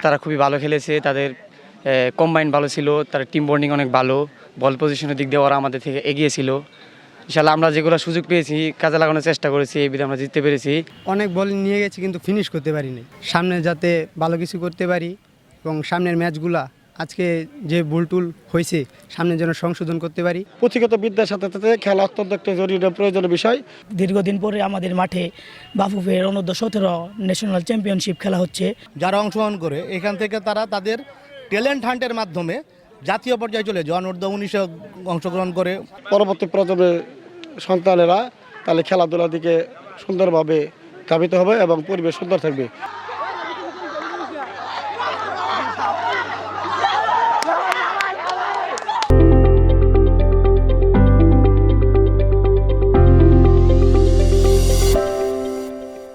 তারা খুবই ভালো খেলেছে, তাদের কম্বাইন ভালো ছিল, তার টিম বন্ডিং অনেক ভালো, বল পজিশনের দিক দিয়ে ওরা আমাদের থেকে এগিয়ে ছিল। ইনশাআল্লাহ আমরা যেগুলো সুযোগ পেয়েছি কাজে লাগানোর চেষ্টা করেছি, এই বিধে আমরা জিততে পেরেছি। অনেক বল নিয়ে গেছি কিন্তু ফিনিশ করতে পারিনি। সামনে যাতে ভালো কিছু করতে পারি এবং সামনের ম্যাচগুলা আজকে যে ভুলটুল হয়েছে সামনে যেন সংশোধন করতে পারি। পুঁথিগত বিদ্যার সাথে সাথে খেলা অত্যন্ত একটা জরুরি প্রয়োজনীয় বিষয়। দীর্ঘদিন পরে আমাদের মাঠে বাফুফের অনূর্ধ্ব 17 ন্যাশনাল চ্যাম্পিয়নশিপ খেলা হচ্ছে। যারা অংশগ্রহণ করে এখান থেকে তারা তাদের ট্যালেন্ট হান্টের মাধ্যমে জাতীয় পর্যায়ে চলে যায়। অনূর্ধ্ব 19 অংশগ্রহণ করে পরবর্তী প্রজন্মের সন্তানেরা তাহলে খেলাধুলার দিকে সুন্দরভাবে ধাবিত হবে এবং পরিবেশ সুন্দর থাকবে।